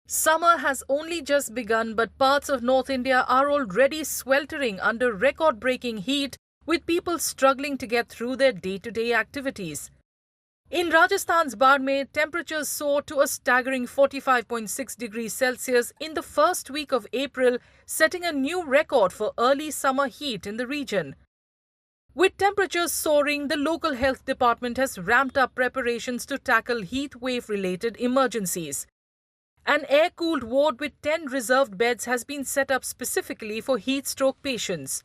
Summer has only just begun, but parts of North India are already sweltering under record-breaking heat, with people struggling to get through their day-to-day activities. In Rajasthan's Barmer, temperatures soared to a staggering 45.6 degrees Celsius in the first week of April, setting a new record for early summer heat in the region. With temperatures soaring, the local health department has ramped up preparations to tackle heat wave-related emergencies. An air-cooled ward with 10 reserved beds has been set up specifically for heat stroke patients.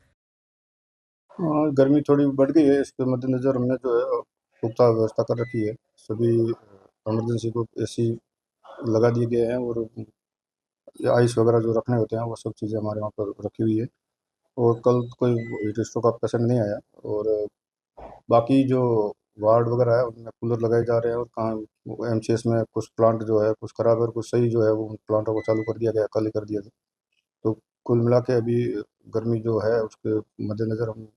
गर्मी थोड़ी बढ़ गई है, इसके मद्देनज़र हमने जो है पुख्ता व्यवस्था कर रखी है। सभी इमरजेंसी को एसी लगा दिए गए हैं और आइस वगैरह जो रखने होते हैं वो सब चीज़ें हमारे वहाँ पर रखी हुई है। और कल कोई हीट स्ट्रोक का पेशेंट नहीं आया। और बाकी जो वार्ड वगैरह है उनमें कूलर लगाए जा रहे हैं और कहाँ एमसीएच में कुछ प्लांट जो है कुछ खराब है और कुछ सही जो है वो प्लांटों को चालू कर दिया गया, कल ही कर दिया गया। तो कुल मिला के अभी गर्मी जो है उसके मद्देनज़र हम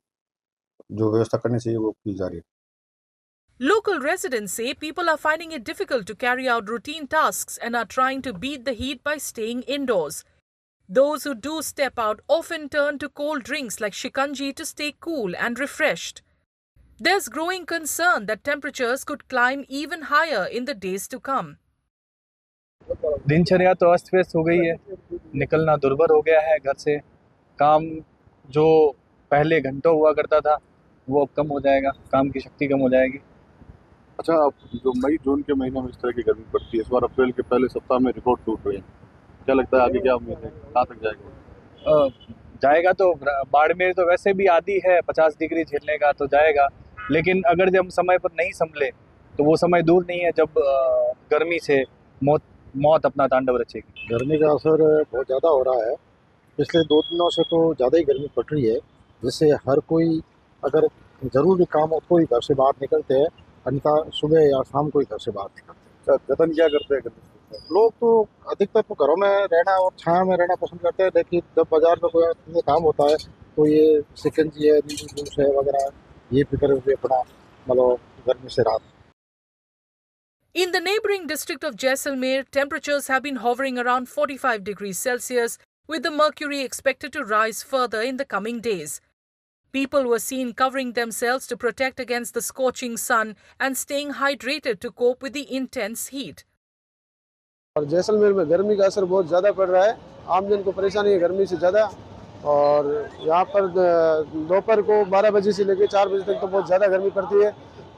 जो व्यवस्था करनी चाहिए वो की जा रही है। Local residents say people are finding it difficult to carry out routine tasks and are trying to beat the heat by staying indoors. Those who do step out often turn to cold drinks like shikanji to stay cool and refreshed. There's growing concern that temperatures could climb even higher in the days to come. दिनचर्या तो अस्त व्यस्त हो गई है, निकलना दुर्भर हो गया है घर से। काम जो पहले घंटों हुआ करता था वो अब कम हो जाएगा, काम की शक्ति कम हो जाएगी। अच्छा, अब जो मई जून के महीने में इस तरह की गर्मी पड़ती है, इस बार अप्रैल के पहले सप्ताह में रिकॉर्ड टूट रहे हैं, क्या लगता है आगे क्या उम्मीद है, कहाँ तक जाएगा? जाएगा तो बाड़मेर तो वैसे भी आदी है 50 डिग्री झेलने का, तो जाएगा। लेकिन अगर जब समय पर नहीं संभले तो वो समय दूर नहीं है जब गर्मी से मौत अपना तांडव रचेगी। गर्मी का असर बहुत ज़्यादा हो रहा है। पिछले 2 दिनों से तो ज़्यादा ही गर्मी पड़ रही है, जिससे हर कोई अगर ज़रूरी काम हो तो ही घर से बाहर निकलते हैं, अन्यथा सुबह या शाम को ही घर से बाहर निकलते हैं। जतन क्या करते हैं लोग तो अधिकतर तो घरों में रहना और छाया में रहना पसंद करते हैं, लेकिन जब बाजार में कोई काम होता है तो ये शिकंजी है, नींबू जूस है वगैरह ये पीकर हुए अपना मतलब गर्मी से राहत। In the neighbouring district of Jaisalmer, temperatures have been hovering around 45 degrees Celsius, with the mercury expected to rise further in the coming days. People were seen covering themselves to protect against the scorching sun and staying hydrated to cope with the intense heat. और जैसलमेर में गर्मी का असर बहुत ज़्यादा पड़ रहा है, आमजन को परेशानी है गर्मी से ज़्यादा। और यहाँ पर दोपहर को 12 बजे से लेकर 4 बजे तक तो बहुत ज़्यादा गर्मी पड़ती है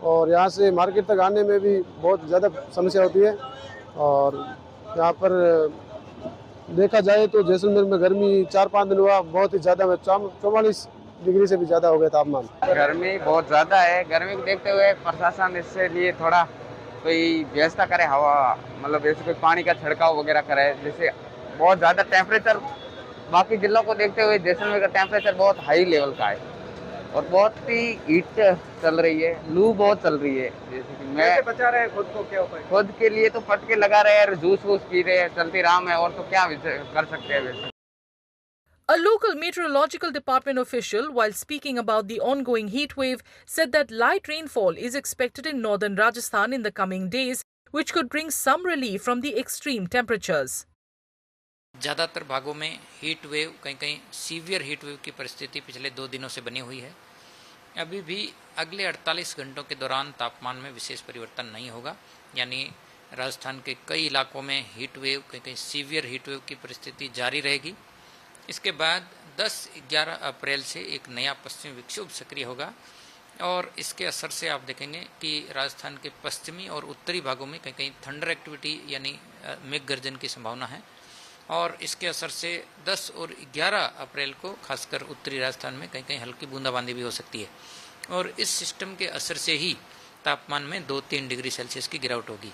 और यहाँ से मार्केट तक आने में भी बहुत ज़्यादा समस्या होती है। और यहाँ पर देखा जाए तो जैसलमेर में गर्मी 4-5 दिन हुआ बहुत ही ज़्यादा, 44 डिग्री से भी ज़्यादा हो गया तापमान। गर्मी बहुत ज़्यादा है, गर्मी को देखते हुए प्रशासन इससे लिए थोड़ा कोई व्यवस्था करे, हवा मतलब जैसे कोई पानी का छिड़काव वगैरह करे, जैसे बहुत ज़्यादा टेम्परेचर बाकी जिलों को देखते हुए जैसलमेर का टेम्परेचर बहुत हाई लेवल का है और बहुत ही हीट चल रही है, लू बहुत चल रही है। जैसे कि मैं बचा रहे हैं खुद को, क्या उपाय? खुद के लिए तो पटके लगा रहे हैं, जूस वूस पी रहे हैं, चलती राम है, और तो क्या कर सकते हैं वैसे। A local meteorological department official, while speaking about the ongoing heat wave, said that light rainfall is expected in northern Rajasthan in the coming days, which could bring some relief from the extreme temperatures. ज़्यादातर भागों में heat wave, कहीं कहीं severe heat wave की परिस्थिति पिछले 2 दिनों से बनी हुई है। अभी भी अगले 48 घंटों के दौरान तापमान में विशेष परिवर्तन नहीं होगा, यानी राजस्थान के कई इलाकों में हीट वेव, कहीं कहीं सीवियर हीट वेव की परिस्थिति जारी रहेगी। इसके बाद 10-11 अप्रैल से एक नया पश्चिमी विक्षोभ सक्रिय होगा और इसके असर से आप देखेंगे कि राजस्थान के पश्चिमी और उत्तरी भागों में कहीं कहीं थंडर एक्टिविटी यानी मेघ गर्जन की संभावना है। और इसके असर से 10 और 11 अप्रैल को खासकर उत्तरी राजस्थान में कहीं कहीं हल्की बूंदाबांदी भी हो सकती है और इस सिस्टम के असर से ही तापमान में 2-3 डिग्री सेल्सियस की गिरावट होगी।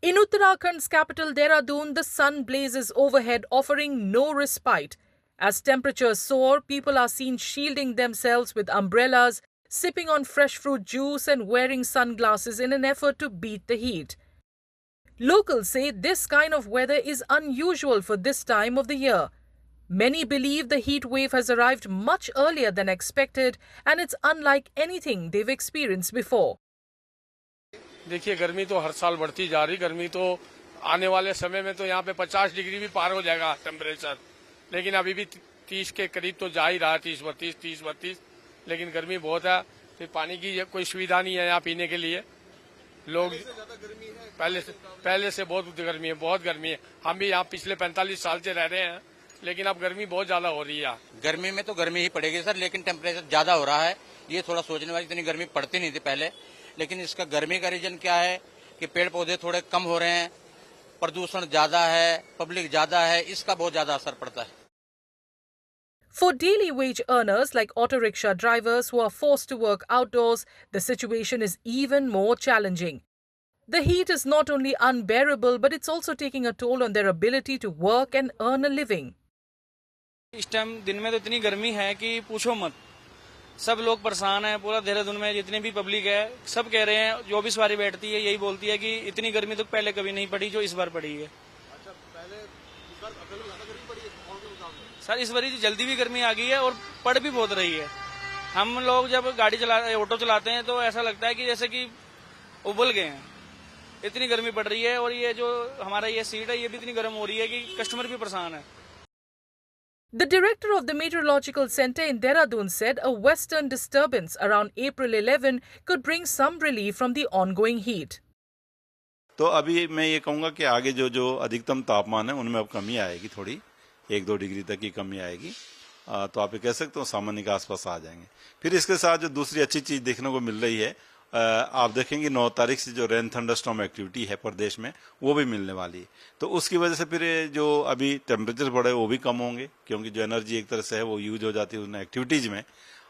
In Uttarakhand's capital Dehradun, the sun blazes overhead, offering no respite. As temperatures soar, people are seen shielding themselves with umbrellas, sipping on fresh fruit juice and wearing sunglasses in an effort to beat the heat. Locals say this kind of weather is unusual for this time of the year. Many believe the heat wave has arrived much earlier than expected and it's unlike anything they've experienced before. देखिए, गर्मी तो हर साल बढ़ती जा रही, गर्मी तो आने वाले समय में तो यहाँ पे 50 डिग्री भी पार हो जाएगा टेम्परेचर, लेकिन अभी भी 30 के करीब तो जा ही रहा है, 30-32, लेकिन गर्मी बहुत है। फिर पानी की कोई सुविधा नहीं है यहाँ पीने के लिए। लोग पहले से बहुत गर्मी है, बहुत गर्मी है। हम भी यहाँ पिछले 45 साल से रह रहे हैं, लेकिन अब गर्मी बहुत ज्यादा हो रही है। गर्मी में तो गर्मी ही पड़ेगी सर, लेकिन टेम्परेचर ज्यादा हो रहा है। ये थोड़ा सोचने वाली, इतनी गर्मी पड़ती नहीं थी पहले, लेकिन इसका गर्मी का रीजन क्या है कि पेड़ पौधे थोड़े कम हो रहे हैं, प्रदूषण ज्यादा है, पब्लिक ज्यादा है, इसका बहुत ज्यादा असर पड़ता है। For daily wage earners like auto rickshaw drivers who are forced to work outdoors, the situation is even more challenging. The heat is not only unbearable, but it's also taking a toll on their ability to work and earn a living. इस time दिन में तो इतनी गर्मी है कि पूछो मत, सब लोग परेशान हैं। पूरा देहरादून में जितनी भी पब्लिक है सब कह रहे हैं, जो भी सवारी बैठती है यही बोलती है कि इतनी गर्मी तो पहले कभी नहीं पड़ी जो इस बार पड़ी है। सर इस बार जल्दी भी गर्मी आ गई है और पड़ भी बहुत रही है। हम लोग जब ऑटो चलाते हैं तो ऐसा लगता है कि जैसे कि उबल गए हैं, इतनी गर्मी पड़ रही है। और ये जो हमारा ये सीट है ये भी इतनी गर्म हो रही है कि कस्टमर भी परेशान है। The director of the Meteorological Center in Dehradun said a western disturbance around April 11 could bring some relief from the ongoing heat. तो अभी मैं ये कहूँगा कि आगे जो अधिकतम तापमान है उनमें अब कमी आएगी, थोड़ी 1-2 डिग्री तक की कमी आएगी। तो आप ये कह सकते हो सामान्य के आसपास आ जाएंगे। फिर इसके साथ जो दूसरी अच्छी चीज देखने को मिल रही है, आप देखेंगे 9 तारीख से जो रेन थंडरस्टॉर्म एक्टिविटी है प्रदेश में वो भी मिलने वाली है। तो उसकी वजह से फिर जो अभी टेम्परेचर बढ़े वो भी कम होंगे, क्योंकि जो एनर्जी एक तरह से है वो यूज हो जाती है उन एक्टिविटीज में।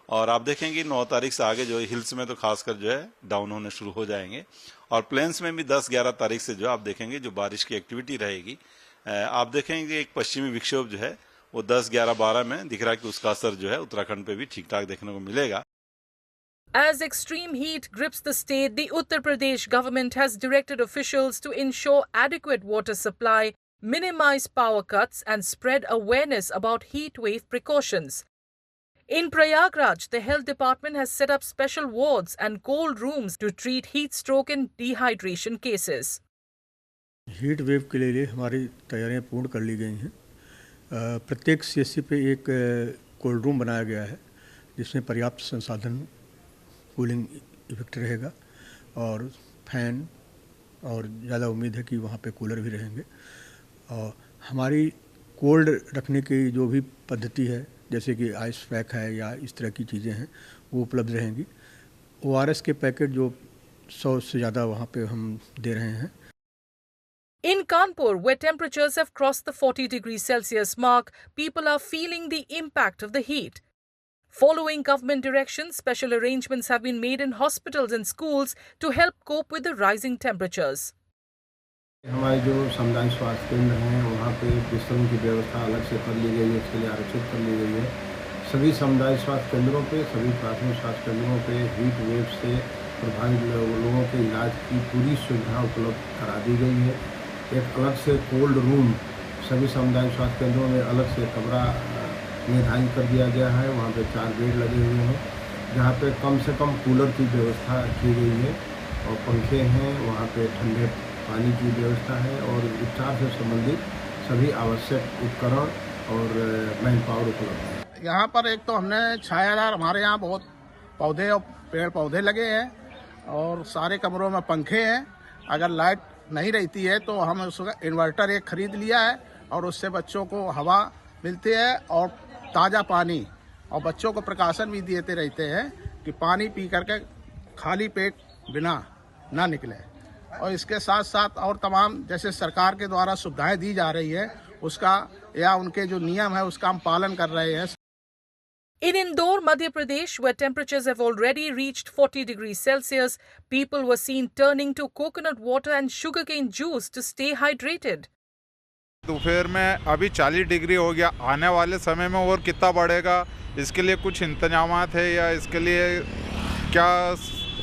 और आप देखेंगे 9 तारीख से आगे जो हिल्स में तो खासकर जो है डाउन होने शुरू हो जाएंगे, और प्लेन्स में भी 10-11 तारीख से जो आप देखेंगे जो बारिश की एक्टिविटी रहेगी। आप देखेंगे एक पश्चिमी विक्षोभ जो है वो 10, 11, 12 में दिख रहा है कि उसका असर जो है उत्तराखंड पे भी ठीक ठाक देखने को मिलेगा। As extreme heat grips the state, the Uttar Pradesh government has directed officials to ensure adequate water supply, minimize power cuts and spread awareness about heat wave precautions. In Prayagraj, the health department has set up special wards and cold rooms to treat heat stroke and dehydration cases. Heat wave के लिए हमारी तैयारियां पूर्ण कर ली गई हैं। प्रत्येक CSC पे एक कोल्ड रूम बनाया गया है जिसमें पर्याप्त संसाधन, कूलिंग इफेक्ट रहेगा और फैन, और ज़्यादा उम्मीद है कि वहाँ पे कूलर भी रहेंगे। और हमारी कोल्ड रखने की जो भी पद्धति है, जैसे कि आइस पैक है या इस तरह की चीज़ें हैं, वो उपलब्ध रहेंगी। ORS के पैकेट जो 100 से ज़्यादा वहाँ पे हम दे रहे हैं। In Kanpur, where temperatures have crossed the 40 degrees Celsius mark, people are feeling the impact of the heat. Following government directions, special arrangements have been made in hospitals and schools to help cope with the rising temperatures. हमारे जो सामुदायिक स्वास्थ्य केंद्र हैं वहाँ पे बिस्तरों की व्यवस्था अलग से कर ली गई है, इसके लिए आरक्षित कर ली गई है। सभी सामुदायिक स्वास्थ्य केंद्रों पे, सभी प्राथमिक स्वास्थ्य केंद्रों पे हीट वेव से प्रभावित लोगों के इलाज की पूरी सुविधा उपलब्ध करा दी गई है। एक अलग से कोल्ड रूम सभी सामुदायिक स्वास्थ्य केंद्रों में अलग से कमरा निर्धारित कर दिया गया है। वहाँ पे 4 बेड लगे हुए हैं जहाँ पे कम से कम कूलर की व्यवस्था की गई है और पंखे हैं। वहाँ पे ठंडे पानी की व्यवस्था है और उपचार से संबंधित सभी आवश्यक उपकरण और मैन पावर उपलब्ध है। यहाँ पर एक तो हमने छायादार, हमारे यहाँ बहुत पौधे और पेड़ पौधे लगे हैं और सारे कमरों में पंखे हैं। अगर लाइट नहीं रहती है तो हम उसका इन्वर्टर एक खरीद लिया है और उससे बच्चों को हवा मिलती है और ताज़ा पानी, और बच्चों को प्रकाशन भी देते रहते हैं कि पानी पी करके खाली पेट बिना ना निकले। और इसके साथ साथ और तमाम जैसे सरकार के द्वारा सुविधाएं दी जा रही है उसका या उनके जो नियम है उसका हम पालन कर रहे हैं। In Indore, Madhya Pradesh, where temperatures have already reached 40 degrees Celsius, people were seen turning to coconut water and sugarcane juice to stay hydrated. दोपहर में अभी 40 डिग्री हो गया, आने वाले समय में और कितना बढ़ेगा, इसके लिए कुछ इंतजामात है या इसके लिए क्या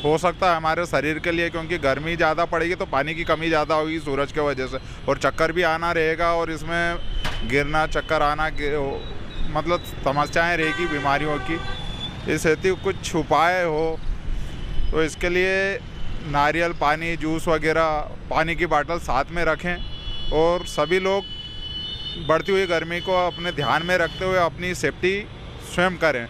हो सकता है हमारे शरीर के लिए, क्योंकि गर्मी ज़्यादा पड़ेगी तो पानी की कमी ज़्यादा होगी सूरज की वजह से, और चक्कर भी आना रहेगा और इसमें गिरना, चक्कर आना, मतलब समस्याएं रहेगी बीमारियों की। इस हेतु कुछ उपाय हो तो इसके लिए नारियल पानी, जूस वगैरह, पानी की बोतल साथ में रखें और सभी लोग बढ़ती हुई गर्मी को अपने ध्यान में रखते हुए अपनी सेफ्टी स्वयं करें।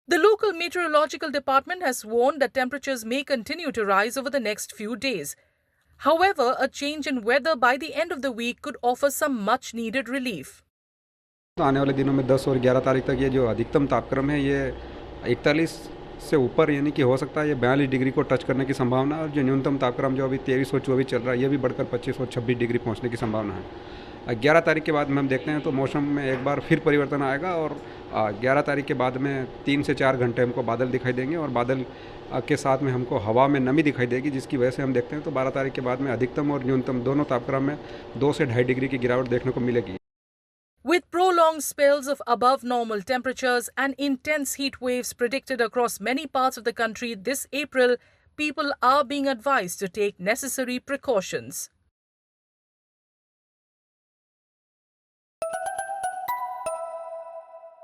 The local meteorological department has warned that temperatures may continue to rise over the next few days. However, a change in weather by the end of the week could offer some much needed relief. तो आने वाले दिनों में 10 और 11 तारीख तक ये जो अधिकतम तापक्रम है ये 41 से ऊपर यानी कि हो सकता है ये 42 डिग्री को टच करने की संभावना है, और जो न्यूनतम तापक्रम जो अभी 23 और 24 चल रहा है ये भी बढ़कर 25 और 26 डिग्री पहुंचने की संभावना है। 11 तारीख के बाद में हम देखते हैं तो मौसम में एक बार फिर परिवर्तन आएगा, और 11 तारीख के बाद में 3 से 4 घंटे हमको बादल दिखाई देंगे, और बादल के साथ में हमको हवा में नमी दिखाई देगी, जिसकी वजह से हम देखते हैं तो 12 तारीख के बाद में अधिकतम और न्यूनतम दोनों तापक्रम में 2 से 2.5 डिग्री की गिरावट देखने को मिलेगी। With prolonged spells of above normal temperatures and intense heat waves predicted across many parts of the country this April, people are being advised to take necessary precautions.